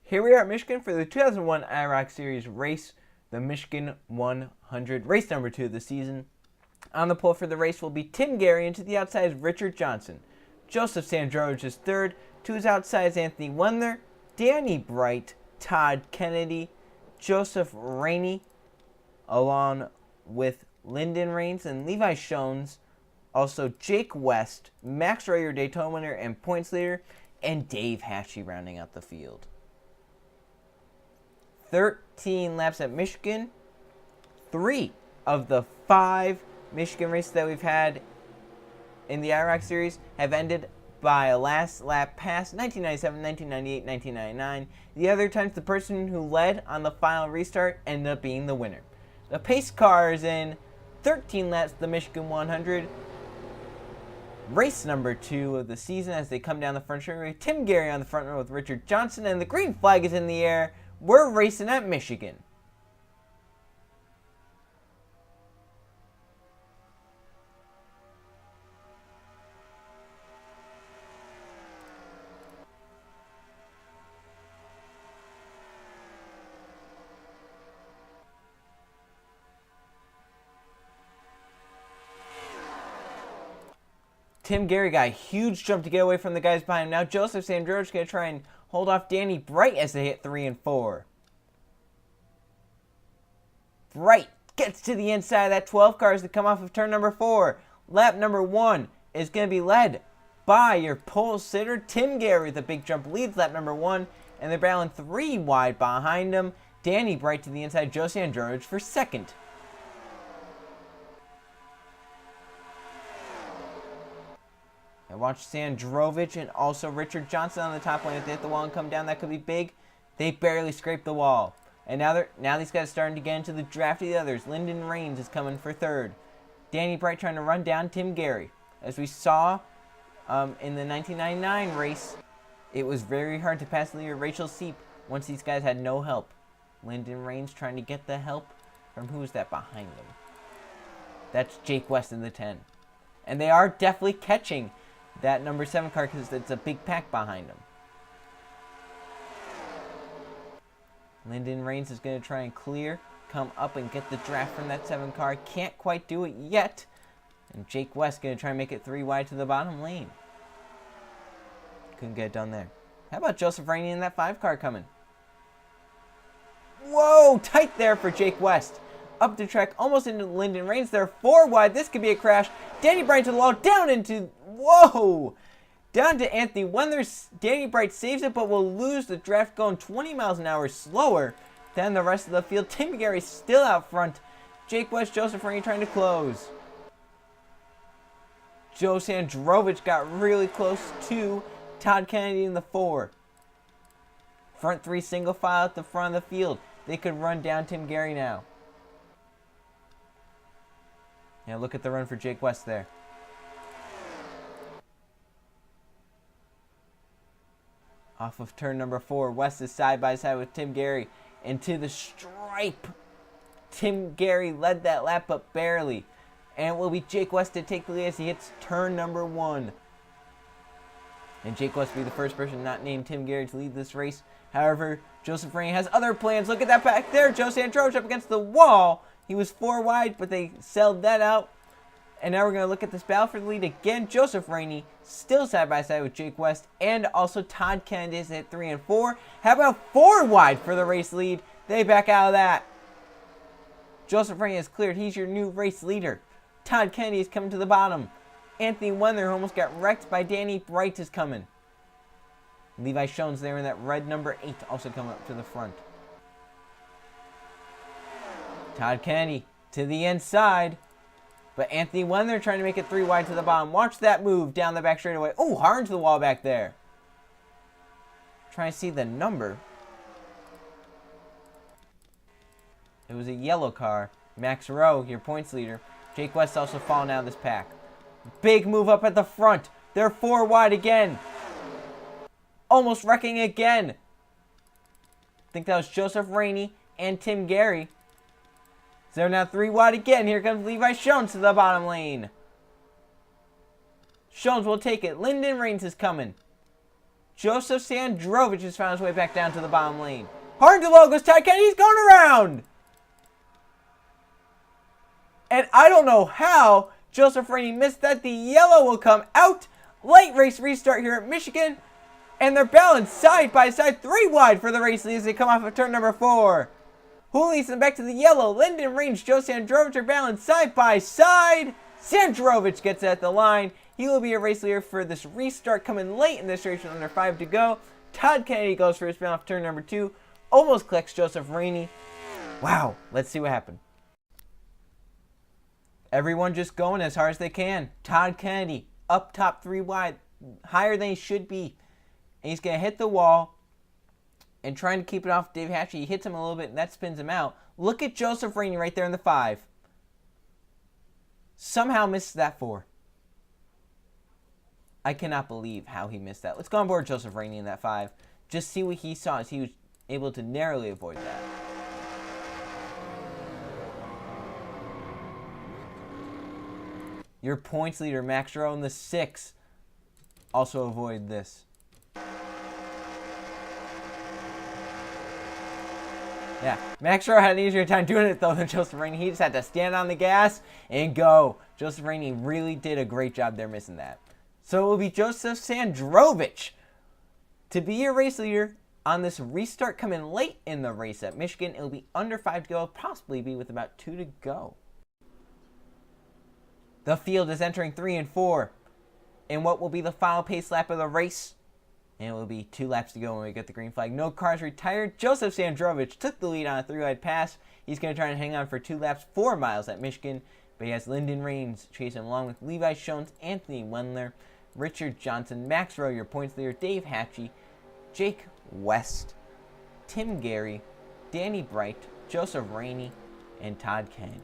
Here we are at Michigan for the 2001 IROC Series race, the Michigan 100, race number 2 of the season. On the pole for the race will be Tim Gary, and to the outside is Richard Johnson. Joseph Sandrovich is third. To his outside is Anthony Wendler, Danny Bright, Todd Kennedy, Joseph Rainey, along with Lyndon Raines and Levi Shones. Also Jake West, Max Rayer, Daytona winner and points leader, and Dave Hatchie rounding out the field. 13 laps at Michigan. 3 of the 5 Michigan races that we've had in the IROC series have ended by a last lap pass. 1997, 1998, 1999. The other times the person who led on the final restart ended up being the winner. The pace car is in 13 laps the Michigan 100. Race number 2 of the season as they come down the front straightaway. Tim Gary on the front row with Richard Johnson, and the green flag is in the air. We're racing at Michigan. Tim Gary got a huge jump to get away from the guys behind him. Now Joseph Sandrovich is going to try and hold off Danny Bright as they hit 3 and 4. Bright gets to the inside of that 12 car as they come off of turn number 4. Lap number 1 is going to be led by your pole sitter, Tim Gary. The big jump leads lap number 1, and they're battling 3 wide behind him. Danny Bright to the inside, Joe Sandrovich for second. And watch Sandrovich and also Richard Johnson on the top lane. If they hit the wall and come down, that could be big. They barely scraped the wall. And now these guys are starting to get into the draft of the others. Lyndon Raines is coming for third. Danny Bright trying to run down Tim Gary. As we saw in the 1999 race, it was very hard to pass the leader Rachel Seep once these guys had no help. Lyndon Raines trying to get the help from who's that behind them? That's Jake West in the 10. And they are definitely catching that number 7 car because it's a big pack behind him. Lyndon Raines is going to try and clear, come up and get the draft from that 7 car. Can't quite do it yet. And Jake West going to try and make it 3 wide to the bottom lane. Couldn't get it done there. How about Joseph Rainey in that 5 car coming? Whoa, tight there for Jake West. Up the track, almost into Lyndon Raines. They're 4 wide. This could be a crash. Danny Bright to the wall, down into... Whoa! Down to Anthony Wendler. Danny Bright saves it, but will lose the draft going 20 miles an hour slower than the rest of the field. Tim Gary still out front. Jake West, Joseph Rainey trying to close. Joe Sandrovich got really close to Todd Kennedy in the 4. Front 3 single file at the front of the field. They could run down Tim Gary now. Yeah, look at the run for Jake West there. Off of turn number 4, West is side by side with Tim Gary into the stripe. Tim Gary led that lap, but barely. And it will be Jake West to take the lead as he hits turn number 1. And Jake West will be the first person not named Tim Gary to lead this race. However, Joseph Rainey has other plans. Look at that back there. Joe Sandrovich up against the wall. He was 4 wide, but they sold that out. And now we're going to look at this battle for the lead again. Joseph Rainey still side by side with Jake West. And also Todd Kennedy is at 3 and 4. How about 4 wide for the race lead? They back out of that. Joseph Rainey is cleared. He's your new race leader. Todd Kennedy is coming to the bottom. Anthony Wendler, who almost got wrecked by Danny Bright, is coming. Levi Shones there in that red number 8 also coming up to the front. Todd Kennedy to the inside. But Anthony Wendler trying to make it 3 wide to the bottom. Watch that move down the back straightaway. Oh, hard into the wall back there. Trying to see the number. It was a yellow car. Max Rowe, your points leader. Jake West also falling out of this pack. Big move up at the front. They're 4 wide again. Almost wrecking again. I think that was Joseph Rainey and Tim Gary. So they're now 3 wide again. Here comes Levi Shones to the bottom lane. Shones will take it. Lyndon Raines is coming. Joseph Sandrovich has found his way back down to the bottom lane. Hard to low goes Todd Kennedy. He's going around. And I don't know how Joseph Rainey missed that. The yellow will come out. Late race restart here at Michigan. And they're balanced side by side. 3 wide for the race lead as they come off of turn number 4. Who leads them back to the yellow? Lyndon Range, Joe Sandrovich are balanced side by side. Sandrovich gets at the line. He will be a race leader for this restart coming late in this race with under 5 to go. Todd Kennedy goes for his spin off turn number 2. Almost collects Joseph Rainey. Wow, let's see what happened. Everyone just going as hard as they can. Todd Kennedy up top 3 wide, higher than he should be. And he's going to hit the wall and trying to keep it off Dave Hatchie. He hits him a little bit and that spins him out. Look at Joseph Rainey right there in the 5. Somehow misses that 4. I cannot believe how he missed that. Let's go on board Joseph Rainey in that 5. Just see what he saw as he was able to narrowly avoid that. Your points leader, Max Rowe, in the 6, also avoid this. Yeah, Max Rowe had an easier time doing it, though, than Joseph Rainey. He just had to stand on the gas and go. Joseph Rainey really did a great job there missing that. So it will be Joseph Sandrovich to be your race leader on this restart coming late in the race at Michigan. It will be under 5 to go, possibly be with about 2 to go. The field is entering 3 and 4 in what will be the final pace lap of the race. And it will be 2 laps to go when we get the green flag. No cars retired. Joseph Sandrovich took the lead on a 3-wide pass. He's going to try and hang on for 2 laps, 4 miles at Michigan. But he has Lyndon Raines chasing along with Levi Schoens, Anthony Wendler, Richard Johnson, Max Rowe, your points leader, Dave Hatchie, Jake West, Tim Gary, Danny Bright, Joseph Rainey, and Todd Kennedy.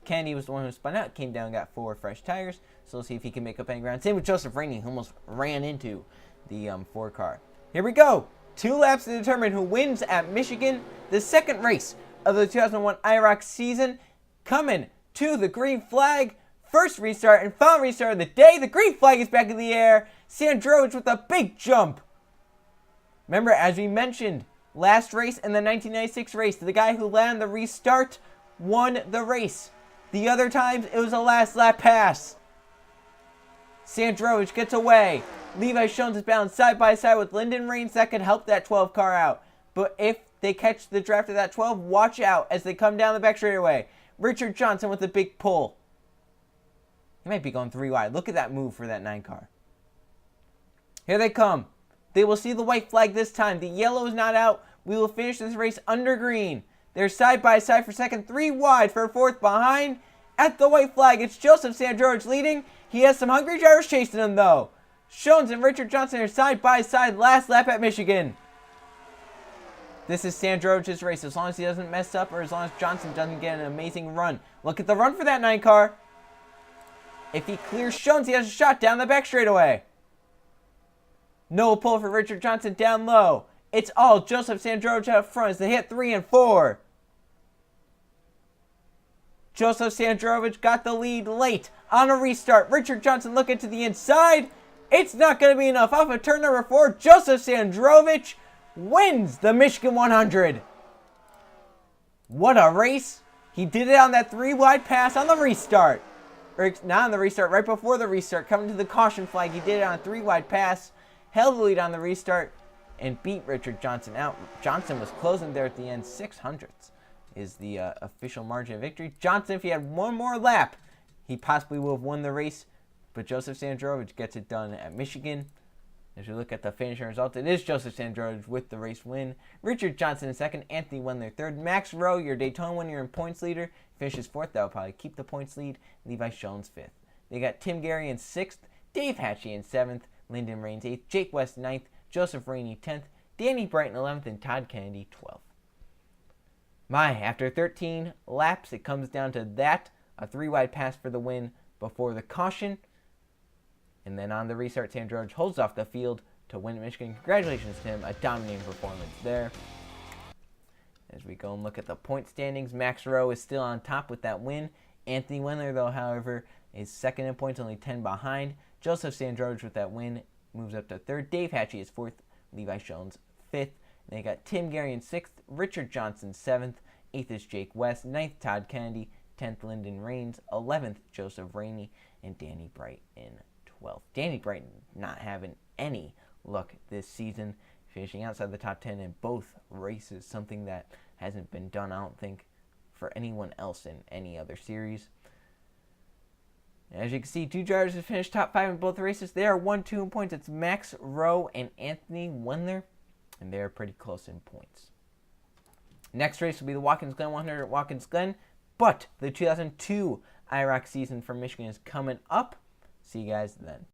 Kennedy was the one who spun out, came down and got 4 fresh tires. So we'll see if he can make up any ground. Same with Joseph Rainey, who almost ran into the 4 car. Here we go. 2 laps to determine who wins at Michigan. The second race of the 2001 IROC season. Coming to the green flag. First restart and final restart of the day. The green flag is back in the air. Sandrovich with a big jump. Remember, as we mentioned, last race in the 1996 race, the guy who landed the restart won the race. The other times, it was a last lap pass. Sandrovich gets away. Levi Schoens is balanced side by side with Lyndon Raines. That could help that 12 car out. But if they catch the draft of that 12, watch out as they come down the back straightaway. Richard Johnson with a big pull. He might be going 3 wide. Look at that move for that 9 car. Here they come. They will see the white flag this time. The yellow is not out. We will finish this race under green. They're side by side for second, 3 wide for 4th behind. At the white flag, it's Joseph Sandrovich leading. He has some hungry drivers chasing him, though. Schoens and Richard Johnson are side by side last lap at Michigan. This is Sandrovich's race. As long as he doesn't mess up or as long as Johnson doesn't get an amazing run. Look at the run for that 9 car. If he clears Schoens, he has a shot down the back straightaway. No pull for Richard Johnson down low. It's all Joseph Sandrovich out front as they hit 3 and 4. Joseph Sandrovich got the lead late on a restart. Richard Johnson looking to the inside. It's not going to be enough. Off of turn number 4, Joseph Sandrovich wins the Michigan 100. What a race. He did it on that 3 wide pass on the restart. Or not on the restart, right before the restart. Coming to the caution flag, he did it on a 3 wide pass. Held the lead on the restart and beat Richard Johnson out. Johnson was closing there at the end. 600ths is the official margin of victory. Johnson, if he had 1 more lap, he possibly would have won the race. But Joseph Sandrovich gets it done at Michigan. As we look at the finishing result, it is Joseph Sandrovich with the race win. Richard Johnson in second. Anthony Wendler third. Max Rowe, your Daytona winner and points leader, finishes 4th. That will probably keep the points lead. Levi Schoens 5th. They got Tim Gary in 6th. Dave Hatchie in 7th. Lyndon Raines 8th. Jake West 9th. Joseph Rainey 10th. Danny Bright in 11th. And Todd Kennedy 12th. After 13 laps, it comes down to that. A 3 wide pass for the win before the caution. And then on the restart, Sandrovich holds off the field to win at Michigan. Congratulations to him. A dominating performance there. As we go and look at the point standings, Max Rowe is still on top with that win. Anthony Wendler, though, however, is second in points, only 10 behind. Joseph Sandrovich with that win moves up to third. Dave Hatchie is fourth. Levi Jones fifth. And they got Tim Gary in sixth. Richard Johnson seventh. Eighth is Jake West. Ninth, Todd Kennedy. 10th, Lyndon Raines. 11th, Joseph Rainey. And Danny Bright in 12th. Danny Bright not having any luck this season, finishing outside the top 10 in both races, something that hasn't been done, I don't think, for anyone else in any other series. As you can see, two drivers have finished top 5 in both races. They are 1-2 in points. It's Max Rowe and Anthony Wendler, and they are pretty close in points. Next race will be the Watkins Glen 100 at Watkins Glen, but the 2002 IROC season for Michigan is coming up. See you guys then.